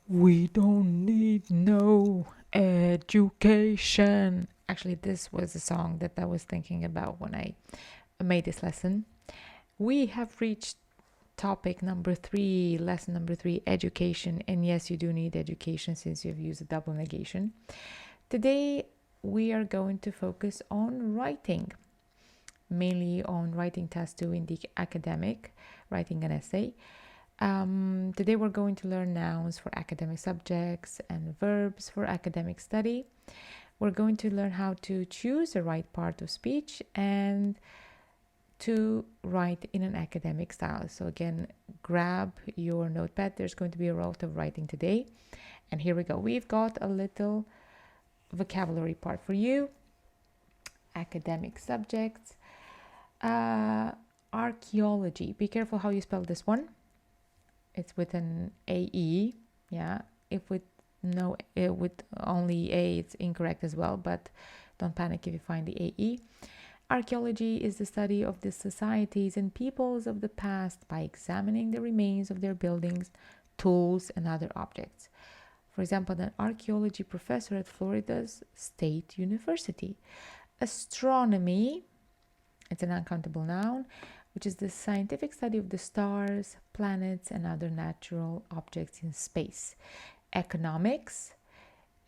We don't need no education. Actually, this was a song that I was thinking about when I made this lesson. We have reached topic number 3, lesson number 3, education. And yes, you do need education since you've used a double negation. Today, we are going to focus on writing, mainly on writing task 2 in the academic, writing an essay. Today we're going to learn nouns for academic subjects and verbs for academic study. We're going to learn how to choose the right part of speech and to write in an academic style. So again, grab your notepad. There's going to be a lot of writing today. And here we go. We've got a little vocabulary part for you. Academic subjects. Archaeology. Be careful how you spell this one. It's with an AE, yeah. If with no, with only A, it's incorrect as well, but don't panic if you find the AE. Archaeology is the study of the societies and peoples of the past by examining the remains of their buildings, tools, and other objects. For example, an archaeology professor at Florida's State University. Astronomy, it's an uncountable noun, which is the scientific study of the stars, planets, and other natural objects in space. Economics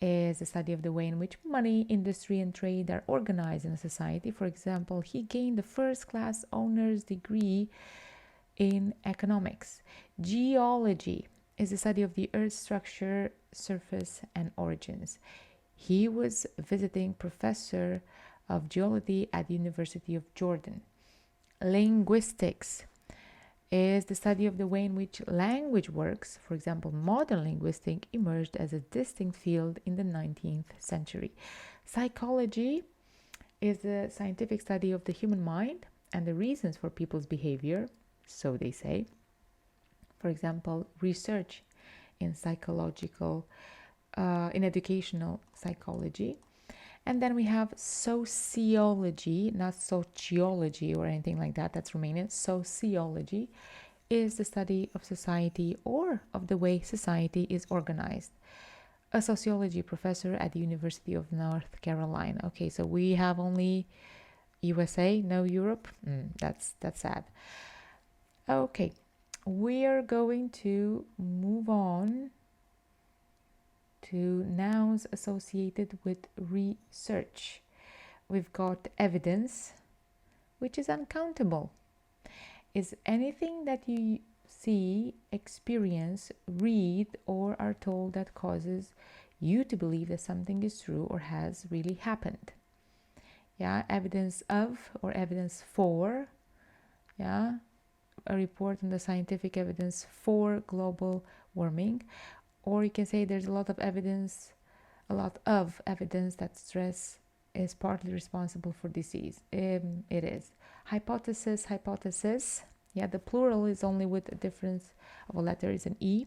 is the study of the way in which money, industry, and trade are organized in a society. For example, he gained a first-class honors degree in economics. Geology is the study of the Earth's structure, surface, and origins. He was visiting professor of geology at the University of Jordan. Linguistics is the study of the way in which language works. For example, modern linguistics emerged as a distinct field in the 19th century. Psychology is the scientific study of the human mind and the reasons for people's behavior, so they say. For example, research in in educational psychology. And then we have sociology, not sociology or anything like that. That's Romanian. Sociology is the study of society or of the way society is organized. A sociology professor at the University of North Carolina. Okay, so we have only USA, no Europe. That's sad. Okay, we are going to move on to nouns associated with research. We've got evidence, which is uncountable. Is anything that you see, experience, read, or are told that causes you to believe that something is true or has really happened. Yeah, evidence of or evidence for. Yeah, a report on the scientific evidence for global warming. Or you can say there's a lot of evidence that stress is partly responsible for disease. It is. Hypothesis. Yeah, the plural is only with a difference of a letter, is an E.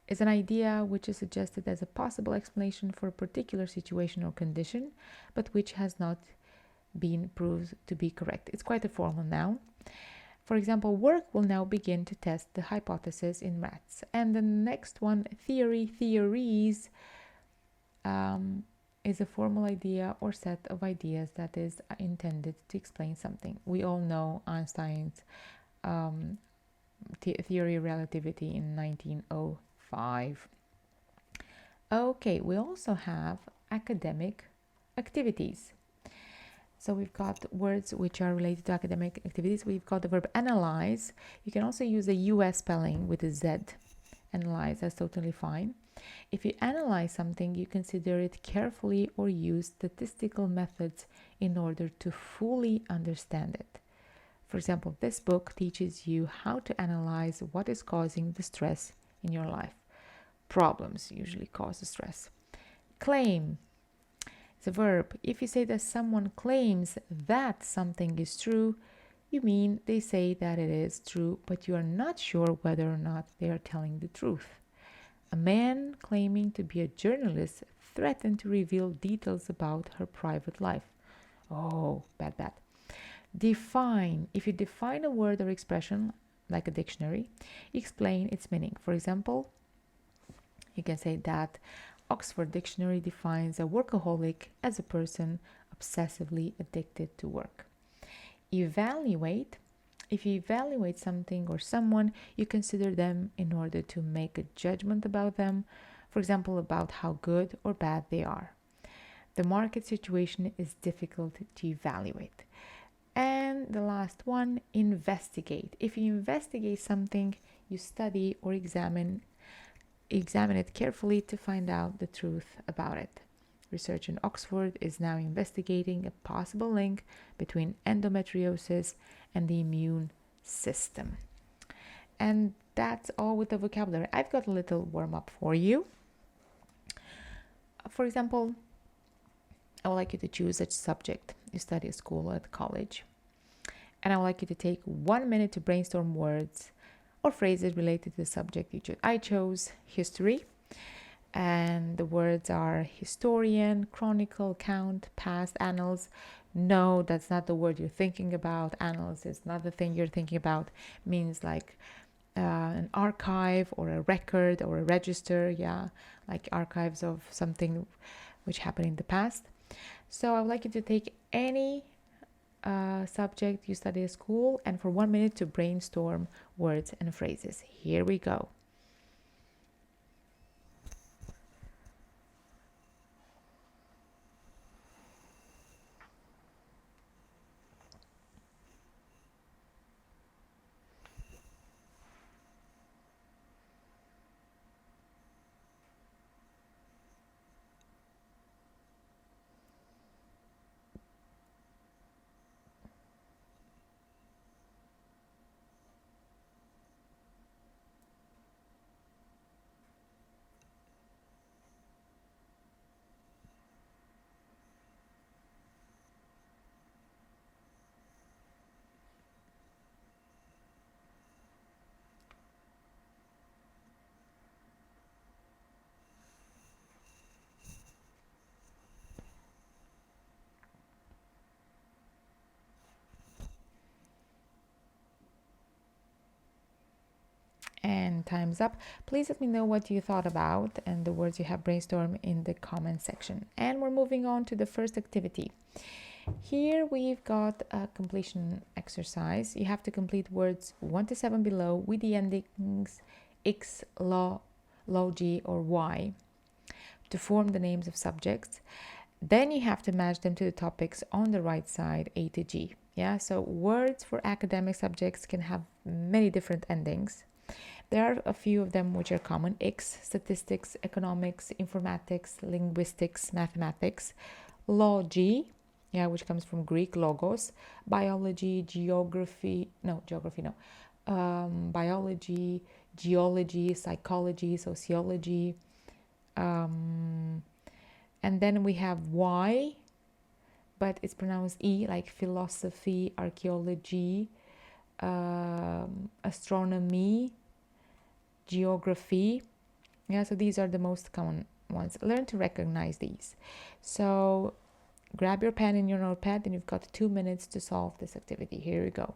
Is an idea which is suggested as a possible explanation for a particular situation or condition, but which has not been proved to be correct. It's quite a formal noun. For example, work will now begin to test the hypothesis in maths. And the next one, theories, is a formal idea or set of ideas that is intended to explain something. We all know Einstein's theory of relativity in 1905. Okay, we also have academic activities. So we've got words which are related to academic activities. We've got the verb analyze. You can also use the US spelling with a Z. Analyze, that's totally fine. If you analyze something, you consider it carefully or use statistical methods in order to fully understand it. For example, this book teaches you how to analyze what is causing the stress in your life. Problems usually cause the stress. Claim. It's a verb. If you say that someone claims that something is true, you mean they say that it is true, but you are not sure whether or not they are telling the truth. A man claiming to be a journalist threatened to reveal details about her private life. Oh, bad. Define. If you define a word or expression, like a dictionary, explain its meaning. For example, You can say that Oxford Dictionary defines a workaholic as a person obsessively addicted to work. Evaluate. If you evaluate something or someone, you consider them in order to make a judgment about them, for example, about how good or bad they are. The market situation is difficult to evaluate. And the last one, investigate. If you investigate something, you study or examine it carefully to find out the truth about it. Research in Oxford is now investigating a possible link between endometriosis and the immune system. And that's all with the vocabulary. I've got a little warm-up for you. For example, I would like you to choose a subject you study at school or at college. And I would like you to take 1 minute to brainstorm words or phrases related to the subject you chose. I chose history, and the words are historian, chronicle, count, past, annals. No, that's not the word you're thinking about. Annals is not the thing you're thinking about. It means like an archive or a record or a register, like archives of something which happened in the past. So I would like you to take any subject you study at school and for 1 minute to brainstorm words and phrases. Here we go. And time's up. Please let me know what you thought about and the words you have brainstormed in the comment section. And we're moving on to the first activity. Here we've got a completion exercise. You have to complete words 1 to 7 below with the endings x, lo, logi, or y to form the names of subjects. Then you have to match them to the topics on the right side, A to G. So words for academic subjects can have many different endings. There are a few of them which are common: X, statistics, economics, informatics, linguistics, mathematics. Logi, which comes from Greek logos, biology, biology, geology, psychology, sociology. And then we have Y, but it's pronounced E, like philosophy, archaeology, astronomy, geography. So these are the most common ones. Learn to recognize these. So grab your pen and your notepad, and you've got 2 minutes to solve this activity. Here we go.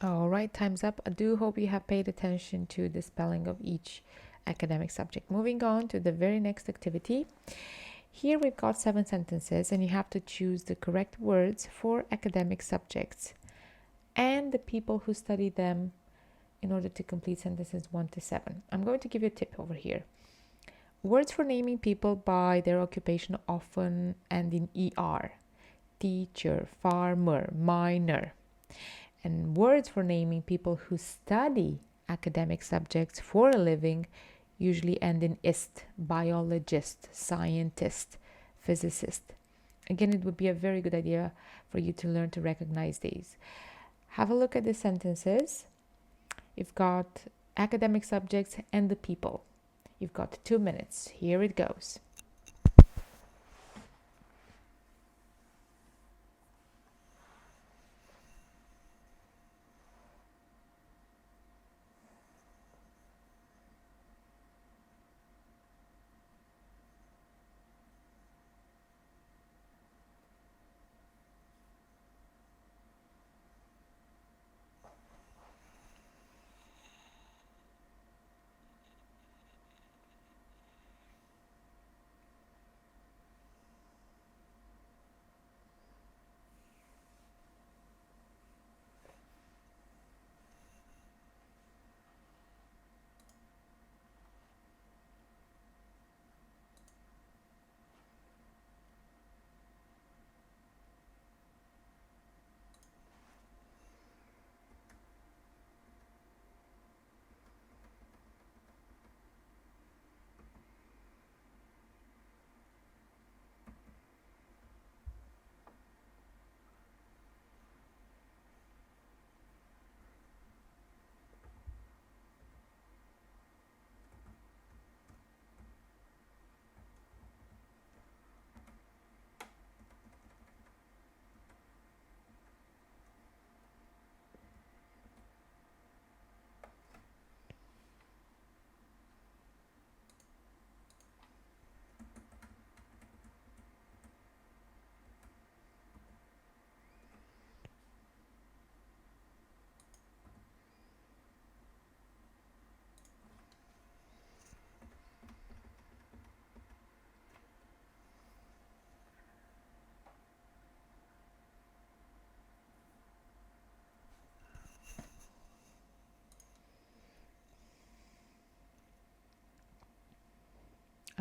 All right, time's up. I do hope you have paid attention to the spelling of each academic subject. Moving on to the very next activity. Here we've got 7 sentences, and you have to choose the correct words for academic subjects and the people who study them in order to complete sentences 1 to 7. I'm going to give you a tip over here. Words for naming people by their occupation often end in ER. Teacher, farmer, miner. And words for naming people who study academic subjects for a living usually end in ist. Biologist, scientist, physicist. Again, it would be a very good idea for you to learn to recognize these. Have a look at the sentences. You've got academic subjects and the people. You've got 2 minutes. Here it goes.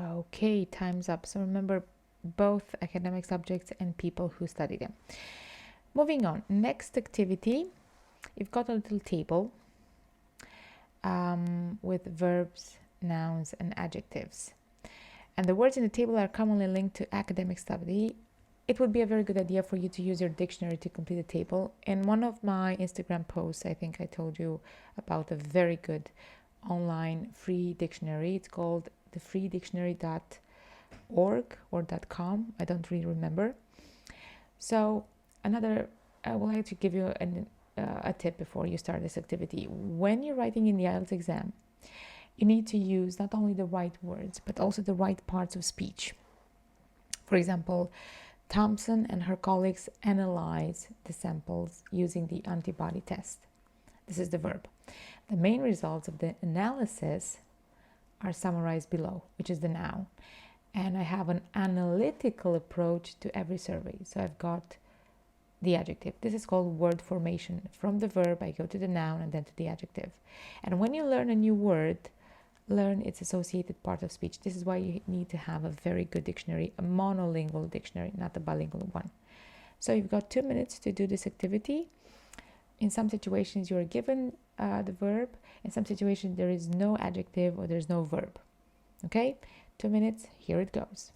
Okay, time's up. So remember both academic subjects and people who study them. Moving on, next activity, you've got a little table with verbs, nouns, and adjectives. And the words in the table are commonly linked to academic study. It would be a very good idea for you to use your dictionary to complete the table. In one of my Instagram posts, I think I told you about a very good online free dictionary. It's called thefreedictionary.org or .com. I don't really remember. So I would like to give you a tip before you start this activity. When you're writing in the IELTS exam, you need to use not only the right words, but also the right parts of speech. For example, Thompson and her colleagues analyze the samples using the antibody test. This is the verb. The main results of the analysis are summarized below, which is the noun. And I have an analytical approach to every survey. So I've got the adjective. This is called word formation. From the verb, I go to the noun and then to the adjective. And when you learn a new word, learn its associated part of speech. This is why you need to have a very good dictionary, a monolingual dictionary, not a bilingual one. So you've got 2 minutes to do this activity. In some situations, you are given the verb. In some situations, there is no adjective or there's no verb. Okay? 2 minutes. Here it goes.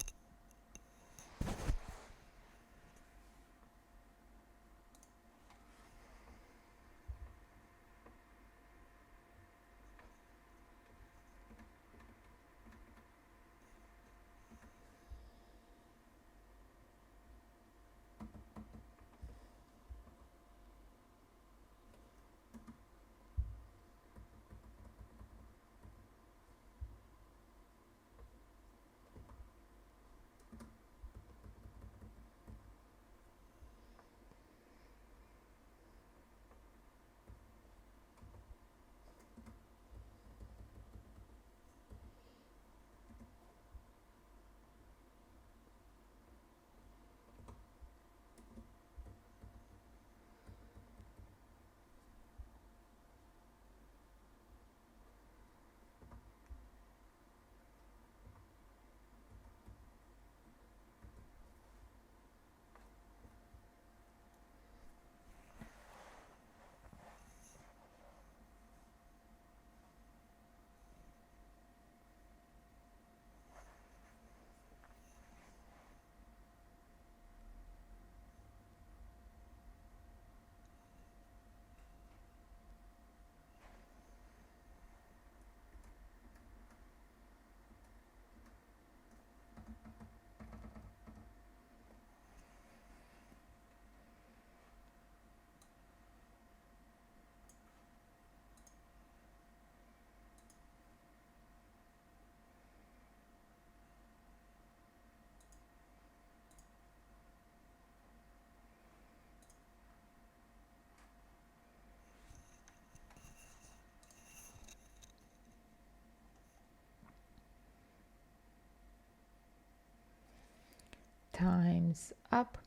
Time's up.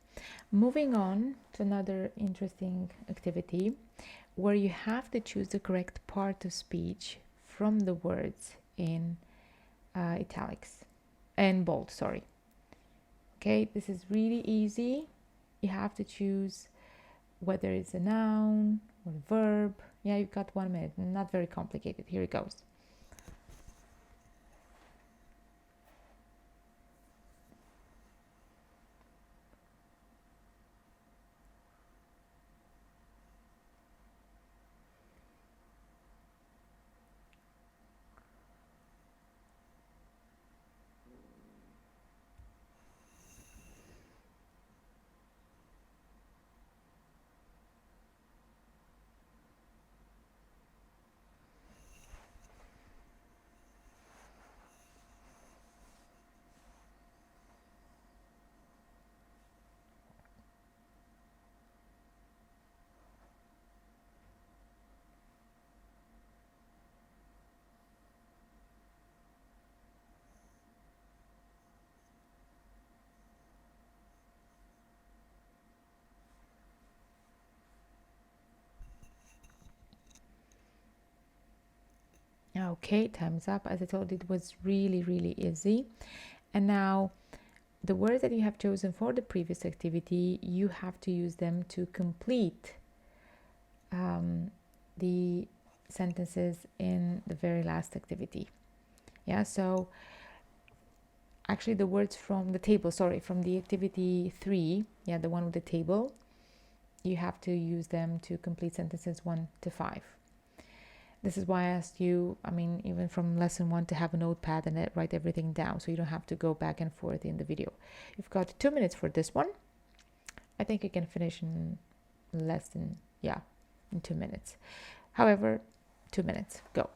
Moving on to another interesting activity where you have to choose the correct part of speech from the words in italics and bold, sorry. Okay, this is really easy. You have to choose whether it's a noun or a verb. Yeah, you've got 1 minute, not very complicated. Here it goes. Okay, time's up. As I told, it was really, really easy. And now the words that you have chosen for the previous activity, you have to use them to complete the sentences in the very last activity. Yeah, so actually the words from the table, sorry, from the activity 3, yeah, the one with the table, you have to use them to complete sentences 1 to 5. This is why I asked you, I mean, even from lesson 1, to have a notepad and write everything down so you don't have to go back and forth in the video. You've got 2 minutes for this one. I think you can finish in less than, in 2 minutes. However, 2 minutes, go.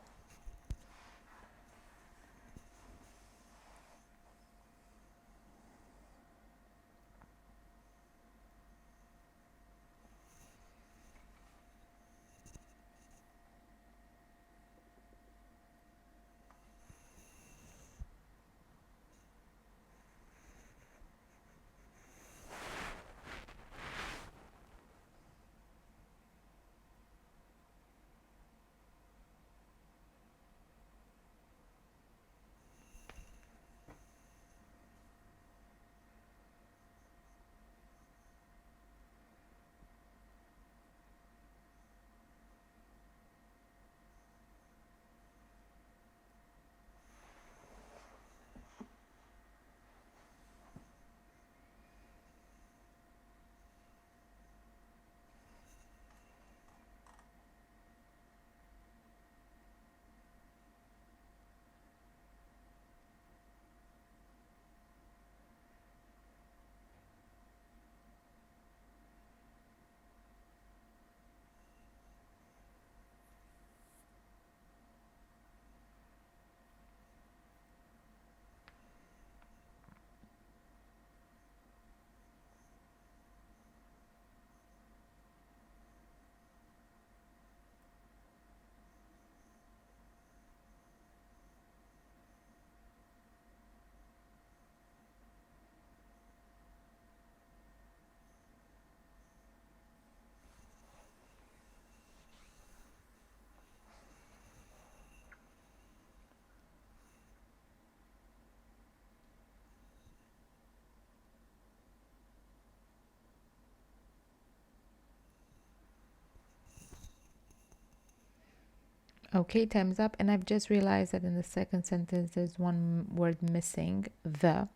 Okay, time's up. And I've just realized that in the second sentence, there's one word missing, the.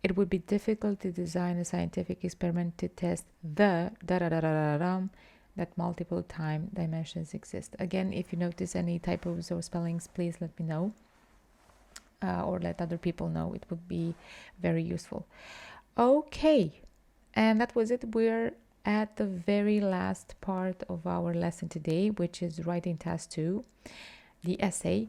It would be difficult to design a scientific experiment to test the that multiple time dimensions exist. Again, if you notice any typos or spellings, please let me know, or let other people know. It would be very useful. Okay, and that was it. We're at the very last part of our lesson today, which is writing task 2, the essay.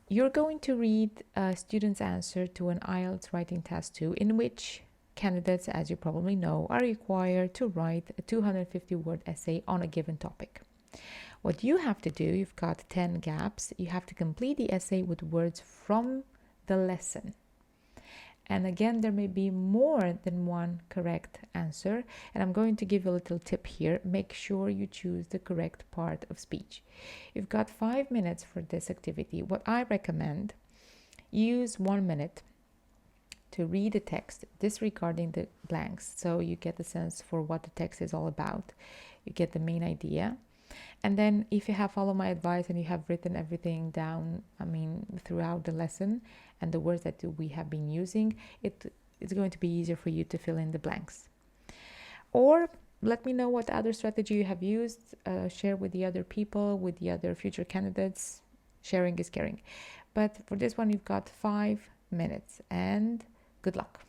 You're going to read a student's answer to an IELTS writing task 2, in which candidates, as you probably know, are required to write a 250-word essay on a given topic. What you have to do, you've got 10 gaps. You have to complete the essay with words from the lesson. And again, there may be more than one correct answer. And I'm going to give you a little tip here. Make sure you choose the correct part of speech. You've got 5 minutes for this activity. What I recommend, use 1 minute to read the text, disregarding the blanks, so you get a sense for what the text is all about. You get the main idea. And then if you have followed my advice and you have written everything down, throughout the lesson, and the words that we have been using, it's going to be easier for you to fill in the blanks. Or let me know what other strategy you have used. Share with the other people, with the other future candidates. Sharing is caring. But for this one, you've got 5 minutes, and good luck.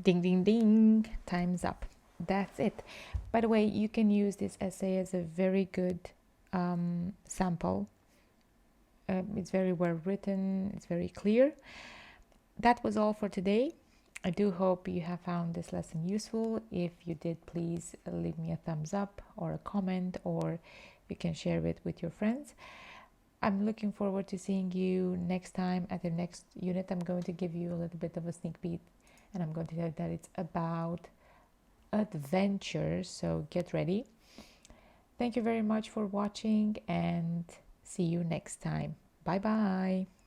Ding, ding, ding. Time's up. That's it. By the way, you can use this essay as a very good sample. It's very well written, it's very clear. That was all for today. I do hope you have found this lesson useful. If you did, please leave me a thumbs up or a comment, or you can share it with your friends. I'm looking forward to seeing you next time at the next unit. I'm going to give you a little bit of a sneak peek, and I'm going to tell you that it's about adventure, so get ready. Thank you very much for watching, and see you next time. Bye bye.